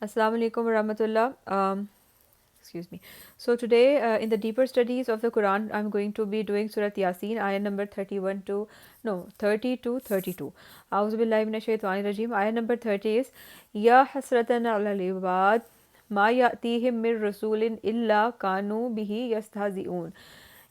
Assalamu alaikum wa rahmatullah. Excuse me. So today, in the deeper studies of the Quran, I'm going to be doing Surah Yasin, ayah number 31 to no 30 to 32. A'udhu billahi minash shaitani rajim. Ayah number 30 is Ya hasratan ala al-ibad ma ya'tihim mir rasulin illa kanu bihi yastahzi'un.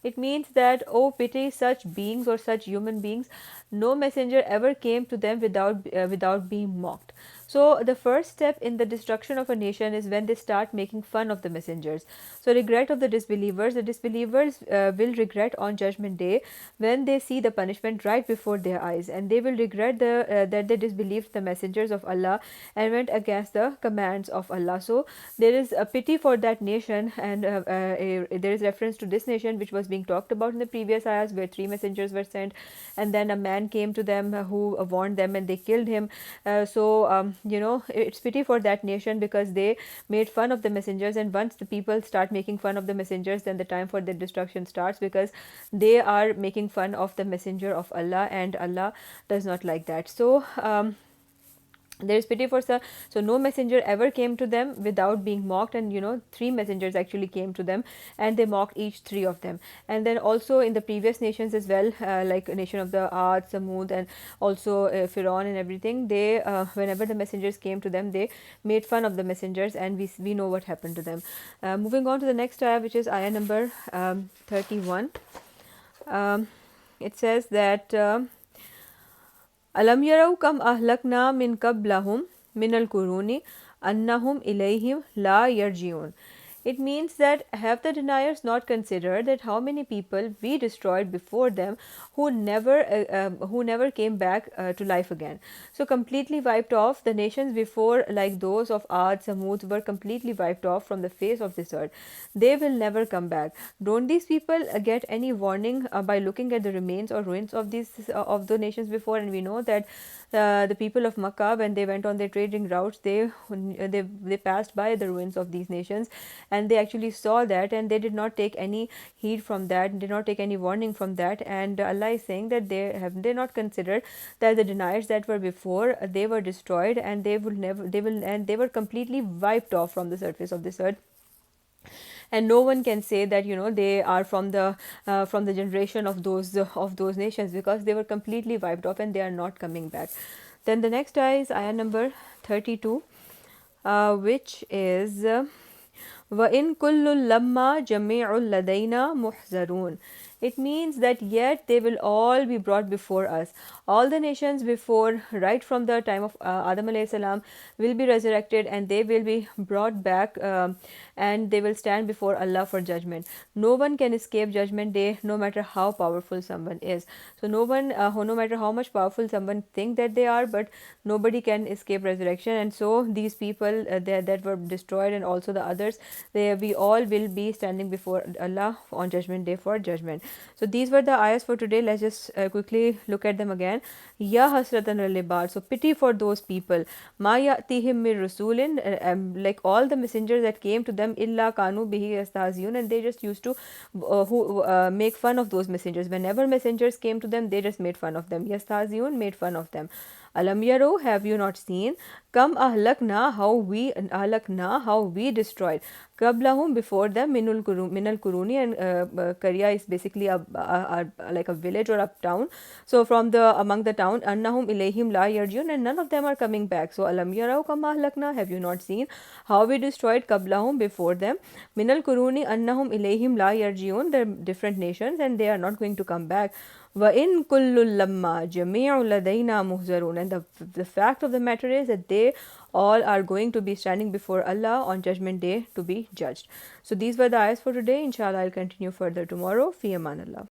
It means that, oh, pity such beings or such human beings, no messenger ever came to them without being mocked. So, the first step in the destruction of a nation is when they start making fun of the messengers. So, regret of the disbelievers will regret on Judgment Day when they see the punishment right before their eyes, and they will regret that they disbelieved the messengers of Allah and went against the commands of Allah. So, there is a pity for that nation, and there is reference to this nation which was being talked about in the previous ayahs, where three messengers were sent, and then a man came to them who warned them, and they killed him. It's pity for that nation because they made fun of the messengers, and once the people start making fun of the messengers, then the time for their destruction starts, because they are making fun of the messenger of Allah, and Allah does not like that. There is pity for some. So no messenger ever came to them without being mocked, and three messengers actually came to them, and they mocked each three of them. And then also in the previous nations as well, like nation of the Ad, Samud, and also Pharaoh and everything, they whenever the messengers came to them, they made fun of the messengers, and we know what happened to them. Moving on to the next ayah, which is ayah number 31. It says that Alam yarau kam ahlakna min qablahum min al-quruni annahum ilayhim la yarjiun. It means that have the deniers not considered that how many people we destroyed before them who never came back to life again. So completely wiped off. The nations before, like those of Ad, Samud, were completely wiped off from the face of this earth. They will never come back. Don't these people get any warning by looking at the remains or ruins of these of the nations before? And we know that the people of Makkah, when they went on their trading routes, they passed by the ruins of these nations, and they actually saw that, and they did not take any heed from that, did not take any warning from that. And Allah is saying that they not considered that the deniers that were before, they were destroyed, and they were completely wiped off from the surface of this earth, and no one can say that they are from the generation of those nations, because they were completely wiped off and they are not coming back. Then the next ayah is ayah number 32, which is وَإِن كُلٌّ لَمَّا جَمِيعٌ لَدَيْنَا مُحْزَرُونَ. It means that yet they will all be brought before us. All the nations before, right from the time of Adam alayhi salam, will be resurrected, and they will be brought back, and they will stand before Allah for judgment. No one can escape judgment day, no matter how powerful someone is. So no one, no matter how much powerful someone think that they are, but nobody can escape resurrection. And so these people that were destroyed, and also the others, we all will be standing before Allah on judgment day for judgment. So these were the ayahs for today. Let's just quickly look at them again. Ya hasratan al-ibad. So pity for those people. Ma ya'tihim mir rasulin. Like all the messengers that came to them, illa kanu bihi yastahziun, and they just used to make fun of those messengers. Whenever messengers came to them, they just made fun of them. Yastahziun, made fun of them. Alam yaro, have you not seen? Kam ahlakna, how we destroyed. Qablahum, before them, minal kuruni, and Karya is basically like a village or a town. So from among the town, annahum ilayhim la yarjun, and none of them are coming back. So alam yarau kam ahlakna, have you not seen how we destroyed qablahum, before them, minal kuruni annahum ilayhim la yarjiun, the different nations, and they are not going to come back. وَإِن كُلُّ لَمَّا جَمِيعٌ لَدَيْنَا مُحْزَرُونَ. And the fact of the matter is that they all are going to be standing before Allah on judgment day to be judged. So these were the ayahs for today. Inshallah, I'll continue further tomorrow. Fi aman Allah.